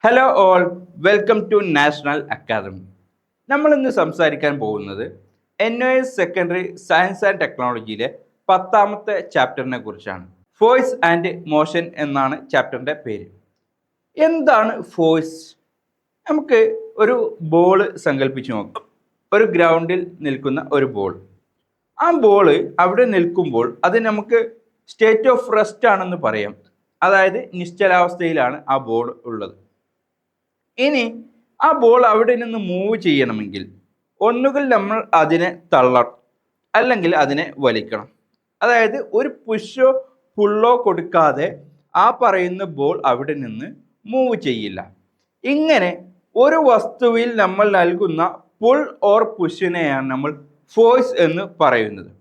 Hello all, welcome to National Academy. നമ്മൾ ഇന്ന് സംസാരിക്കാൻ പോകുന്നത് NIOS സെക്കൻഡറി സയൻസ് ആൻഡ് ടെക്നോളജിയിലെ 10ാമത്തെ ചാപ്റ്ററിനെ കുറിച്ചാണ്. ഫോഴ്സ് ആൻഡ് മോഷൻ എന്നാണ് ചാപ്റ്ററിൻ്റെ പേര്. എന്താണ് ഫോഴ്സ്? നമുക്ക് ഒരു ബോൾ സങ്കല്പിച്ച് നോക്കാം. ഒരു ഗ്രൗണ്ടിൽ നിൽക്കുന്ന ഒരു ബോൾ. ആ ബോൾ അവിടെ നിൽക്കുമ്പോൾ അത് നമുക്ക് സ്റ്റേറ്റ് ഓഫ് റെസ്റ്റ് ആണെന്ന് പറയാം. അതായത് നിശ്ചലാവസ്ഥയിലാണ് ആ ബോൾ ഉള്ളത്. ഇനി ആ ബോൾ അവിടെ നിന്ന് മൂവ് ചെയ്യണമെങ്കിൽ ഒന്നുകിൽ നമ്മൾ അതിനെ തള്ളണം, അല്ലെങ്കിൽ അതിനെ വലിക്കണം. അതായത് ഒരു പുഷോ പുള്ളോ കൊടുക്കാതെ ആ പറയുന്ന ബോൾ അവിടെ നിന്ന് മൂവ് ചെയ്യില്ല. ഇങ്ങനെ ഒരു വസ്തുവിൽ നമ്മൾ നൽകുന്ന പുൾ ഓർ പുഷിനെയാണ് നമ്മൾ ഫോഴ്സ് എന്ന് പറയുന്നത്.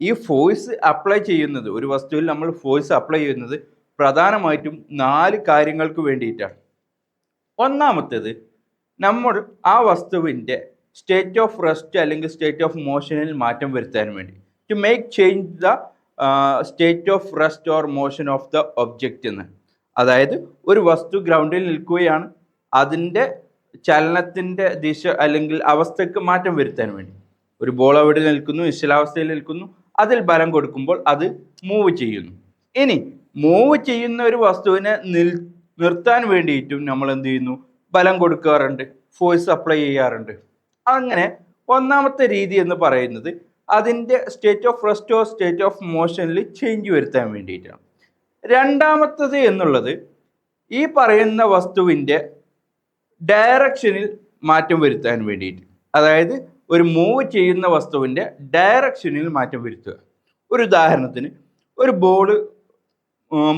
ഈ ഫോഴ്സ് അപ്ലൈ ചെയ്യുന്നത്, ഒരു വസ്തുവിൽ നമ്മൾ ഫോഴ്സ് അപ്ലൈ ചെയ്യുന്നത് പ്രധാനമായിട്ടും 4 കാര്യങ്ങൾക്ക് വേണ്ടിയിട്ടാണ്. ഒന്നാമത്തേത്, നമ്മൾ ആ വസ്തുവിൻ്റെ സ്റ്റേറ്റ് ഓഫ് റെസ്റ്റ് അല്ലെങ്കിൽ സ്റ്റേറ്റ് ഓഫ് മോഷനിൽ മാറ്റം വരുത്താൻ വേണ്ടി, to make change the state of rest or motion of the object എന്ന്. അതായത് ഒരു വസ്തു ഗ്രൗണ്ടിൽ നിൽക്കുകയാണ്, അതിൻ്റെ ചലനത്തിൻ്റെ ദിശ അല്ലെങ്കിൽ അവസ്ഥയ്ക്ക് മാറ്റം വരുത്താൻ വേണ്ടി. ഒരു ബോൾ അവിടെ നിൽക്കുന്നു, നിശ്ചലാവസ്ഥയിൽ നിൽക്കുന്നു, അതിൽ ബലം കൊടുക്കുമ്പോൾ അത് മൂവ് ചെയ്യുന്നു. ഇനി മൂവ് ചെയ്യുന്ന ഒരു വസ്തുവിനെ നിർത്താൻ വേണ്ടിയിട്ടും നമ്മൾ എന്ത് ചെയ്യുന്നു? ബലം കൊടുക്കാറുണ്ട്, ഫോഴ്സ് അപ്ലൈ ചെയ്യാറുണ്ട്. അങ്ങനെ ഒന്നാമത്തെ രീതി എന്ന് പറയുന്നത് അതിൻ്റെ state of rest or state of മോഷനിൽ ചേഞ്ച് വരുത്താൻ വേണ്ടിയിട്ടാണ്. രണ്ടാമത്തത് എന്നുള്ളത് ഈ പറയുന്ന വസ്തുവിൻ്റെ ഡയറക്ഷനിൽ മാറ്റം വരുത്താൻ വേണ്ടിയിട്ട്. അതായത് ഒരു മൂവ് ചെയ്യുന്ന വസ്തുവിൻ്റെ ഡയറക്ഷനിൽ മാറ്റം വരുത്തുക. ഒരു ഉദാഹരണത്തിന്, ഒരു ബോൾ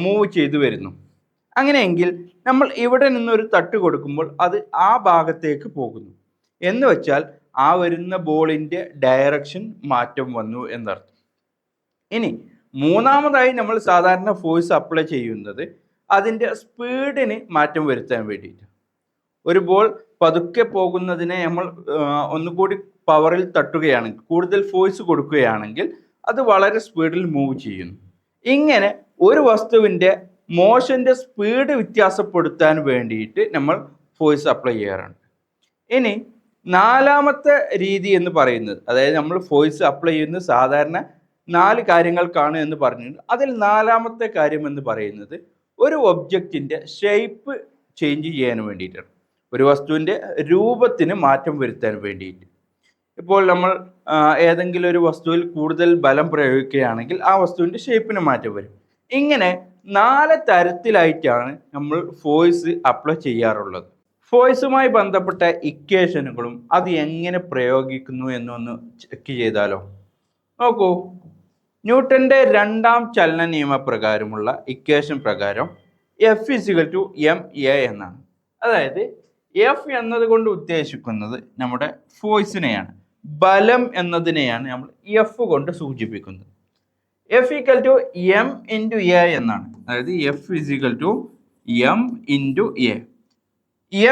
മൂവ് ചെയ്തു വരുന്നു. അങ്ങനെയെങ്കിൽ നമ്മൾ ഇവിടെ നിന്നൊരു തട്ട് കൊടുക്കുമ്പോൾ അത് ആ ഭാഗത്തേക്ക് പോകുന്നു എന്ന് വെച്ചാൽ ആ വരുന്ന ബോളിൻ്റെ ഡയറക്ഷൻ മാറ്റം വന്നു എന്നർത്ഥം. ഇനി മൂന്നാമതായി നമ്മൾ സാധാരണ ഫോഴ്സ് അപ്ലൈ ചെയ്യുന്നത് അതിൻ്റെ സ്പീഡിന് മാറ്റം വരുത്താൻ വേണ്ടിയിട്ട്. ഒരു ബോൾ പതുക്കെ പോകുന്നതിനെ നമ്മൾ ഒന്നുകൂടി പവറിൽ തട്ടുകയാണെങ്കിൽ, കൂടുതൽ ഫോഴ്സ് കൊടുക്കുകയാണെങ്കിൽ അത് വളരെ സ്പീഡിൽ മൂവ് ചെയ്യുന്നു. ഇങ്ങനെ ഒരു വസ്തുവിൻ്റെ മോഷൻ്റെ സ്പീഡ് വ്യത്യാസപ്പെടുത്താൻ വേണ്ടിയിട്ട് നമ്മൾ ഫോഴ്സ് അപ്ലൈ ചെയ്യാറുണ്ട്. ഇനി നാലാമത്തെ രീതി എന്ന് പറയുന്നത്, അതായത് നമ്മൾ ഫോഴ്സ് അപ്ലൈ ചെയ്യുന്നത് സാധാരണ 4 കാര്യങ്ങൾക്കാണ് എന്ന് പറഞ്ഞിട്ടുണ്ട്. അതിൽ 4ാമത്തെ കാര്യം എന്ന് പറയുന്നത് ഒരു ഒബ്ജക്റ്റിൻ്റെ ഷേപ്പ് ചേഞ്ച് ചെയ്യാൻ വേണ്ടിയിട്ടാണ്. ഒരു വസ്തുവിൻ്റെ രൂപത്തിന് മാറ്റം വരുത്താൻ വേണ്ടിയിട്ട്. ഇപ്പോൾ നമ്മൾ ഏതെങ്കിലും ഒരു വസ്തുവിൽ കൂടുതൽ ബലം പ്രയോഗിക്കുകയാണെങ്കിൽ ആ വസ്തുവിൻ്റെ ഷേപ്പിന് മാറ്റം വരും. ഇങ്ങനെ 4 തരത്തിലായിട്ടാണ് നമ്മൾ ഫോഴ്സ് അപ്ലൈ ചെയ്യാറുള്ളത്. ഫോഴ്സുമായി ബന്ധപ്പെട്ട ഇക്വേഷനുകളും അത് എങ്ങനെ പ്രയോഗിക്കുന്നു എന്നൊന്ന് ചെക്ക് ചെയ്താലോ. നോക്കൂ, ന്യൂട്ടൻ്റെ 2ാം ചലന നിയമപ്രകാരമുള്ള ഇക്വേഷൻ പ്രകാരം F=ma എന്നാണ്. അതായത് F എന്നതുകൊണ്ട് ഉദ്ദേശിക്കുന്നത് നമ്മുടെ ഫോഴ്സിനെയാണ്, ബലം എന്നതിനെയാണ് നമ്മൾ F കൊണ്ട് സൂചിപ്പിക്കുന്നത്. F=m × a എന്നാണ്. അതായത് F=m × a.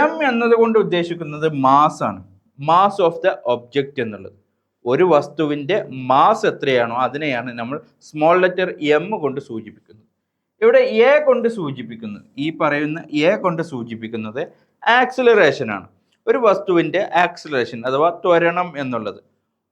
m എന്നതുകൊണ്ട് ഉദ്ദേശിക്കുന്നത് മാസ് ആണ്, മാസ് ഓഫ് ദ ഒബ്ജക്റ്റ് എന്നുള്ളത്. ഒരു വസ്തുവിൻ്റെ മാസ് എത്രയാണോ അതിനെയാണ് നമ്മൾ സ്മോൾ ലെറ്റർ m കൊണ്ട് സൂചിപ്പിക്കുന്നത്. ഇവിടെ a കൊണ്ട് സൂചിപ്പിക്കുന്നത്, ഈ പറയുന്ന a കൊണ്ട് സൂചിപ്പിക്കുന്നത് ആക്സിലറേഷൻ ആണ്. ഒരു വസ്തുവിൻ്റെ ആക്സിലറേഷൻ അഥവാ ത്വരണം എന്നുള്ളത്.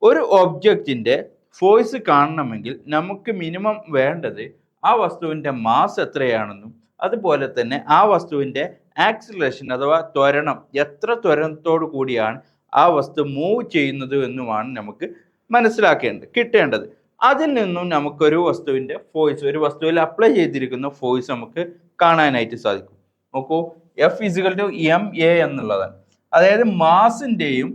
ഒരു ഒബ്ജക്റ്റിൻ്റെ ഫോഴ്സ് കാണണമെങ്കിൽ നമുക്ക് മിനിമം വേണ്ടത് ആ വസ്തുവിൻ്റെ മാസ് എത്രയാണെന്നും അതുപോലെ തന്നെ ആ വസ്തുവിൻ്റെ ആക്സിലറേഷൻ അഥവാ ത്വരണം, എത്ര ത്വരണത്തോടു കൂടിയാണ് ആ വസ്തു മൂവ് ചെയ്യുന്നത് എന്നുമാണ് നമുക്ക് കിട്ടേണ്ടത്. അതിൽ നിന്നും നമുക്കൊരു വസ്തുവിൻ്റെ ഫോഴ്സ്, ഒരു വസ്തുവിൽ അപ്ലൈ ചെയ്തിരിക്കുന്ന ഫോഴ്സ് നമുക്ക് കാണാനായിട്ട് സാധിക്കും. നോക്കൂ, F=ma എന്നുള്ളതാണ്. അതായത് മാസിൻ്റെയും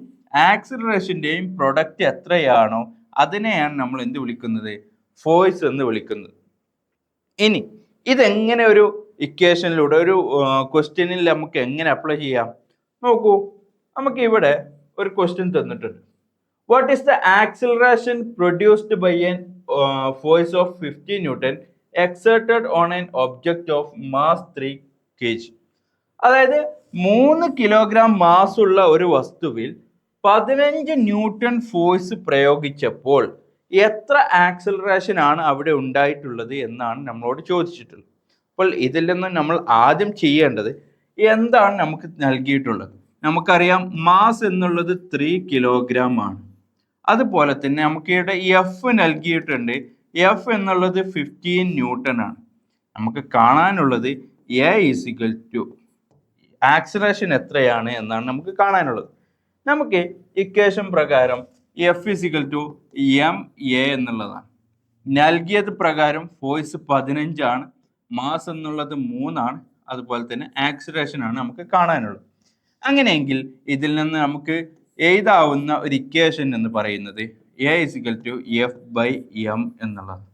ആക്സിലറേഷൻ്റെയും പ്രൊഡക്റ്റ് എത്രയാണോ അതിനെയാണ് നമ്മൾ എന്ത് വിളിക്കുന്നത്? ഫോഴ്സ് എന്ന് വിളിക്കുന്നത്. ഇനി ഇതെങ്ങനെ ഒരു ഇക്വേഷനിലൂടെ, ഒരു ക്വസ്റ്റ്യനിൽ നമുക്ക് എങ്ങനെ അപ്ലൈ ചെയ്യാം? നോക്കൂ, നമുക്ക് ഇവിടെ ഒരു ക്വസ്റ്റ്യൻ തന്നിട്ടുണ്ട്. What is the acceleration produced by an force of 50 Newton exerted on an object of mass 3 kg? അതായത് 3 കിലോഗ്രാം മാസ് ഉള്ള ഒരു വസ്തുവിൽ 15 ന്യൂട്ടൺ ഫോഴ്സ് പ്രയോഗിച്ചപ്പോൾ എത്ര ആക്സിലറേഷൻ ആണ് അവിടെ ഉണ്ടായിട്ടുള്ളത് എന്നാണ് നമ്മളോട് ചോദിച്ചിട്ടുള്ളത്. അപ്പോൾ ഇതിൽ നിന്ന് നമ്മൾ ആദ്യം ചെയ്യേണ്ടത് എന്താണ് നമുക്ക് നൽകിയിട്ടുള്ളത്? നമുക്കറിയാം മാസ് എന്നുള്ളത് 3 കിലോഗ്രാം ആണ്. അതുപോലെ തന്നെ നമുക്ക് ഇവിടെ എഫ് നൽകിയിട്ടുണ്ട്. എഫ് എന്നുള്ളത് 15 ന്യൂട്ടൺ ആണ്. നമുക്ക് കാണാനുള്ളത് a is equal to acceleration എത്രയാണ് എന്നാണ് നമുക്ക് കാണാനുള്ളത്. നമുക്ക് ഇക്വേഷൻ പ്രകാരം F is equal to m a എന്നുള്ളതാണ്. നൽകിയത് പ്രകാരം ഫോഴ്സ് 15 ആണ്, മാസ് എന്നുള്ളത് 3 ആണ്, അതുപോലെ തന്നെ ആക്സിലറേഷൻ ആണ് നമുക്ക് കാണാനുള്ളത്. അങ്ങനെയെങ്കിൽ ഇതിൽ നിന്ന് നമുക്ക് എഴുതാവുന്ന ഒരു ഇക്വേഷൻ എന്ന് പറയുന്നത് a is equal to F by m എന്നുള്ളത്.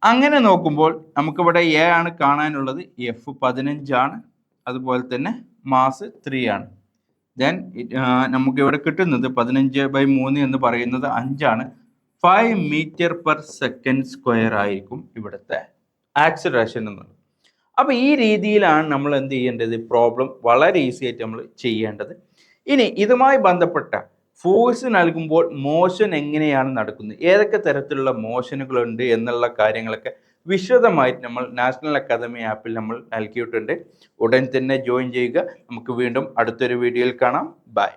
അങ്ങനെ നോക്കുമ്പോൾ നമുക്കിവിടെ എ ആണ് കാണാനുള്ളത്, എഫ് 15 ആണ്, അതുപോലെ തന്നെ മാസ് 3 ആണ്. ദെൻ നമുക്കിവിടെ കിട്ടുന്നത് 15/3 എന്ന് പറയുന്നത് 5 ആണ്. 5 മീറ്റർ പെർ സെക്കൻഡ് സ്ക്വയർ ആയിരിക്കും ഇവിടുത്തെ ആക്സിലറേഷൻ എന്നുള്ളത്. അപ്പോൾ ഈ രീതിയിലാണ് നമ്മൾ എന്ത് ചെയ്യേണ്ടത്? പ്രോബ്ലം വളരെ ഈസി ആയിട്ട് നമ്മൾ ചെയ്യേണ്ടത്. ഇനി ഇതുമായി ബന്ധപ്പെട്ട ഫോഴ്സ് നൽകുമ്പോൾ മോഷൻ എങ്ങനെയാണ് നടക്കുന്നത്, ഏതൊക്കെ തരത്തിലുള്ള മോഷനുകളുണ്ട് എന്നുള്ള കാര്യങ്ങളൊക്കെ വിശദമായിട്ട് നമ്മൾ നാഷണൽ അക്കാദമി ആപ്പിൽ നമ്മൾ നൽകിയിട്ടുണ്ട്. ഉടൻ തന്നെ ജോയിൻ ചെയ്യുക. നമുക്ക് വീണ്ടും അടുത്തൊരു വീഡിയോയിൽ കാണാം. ബൈ.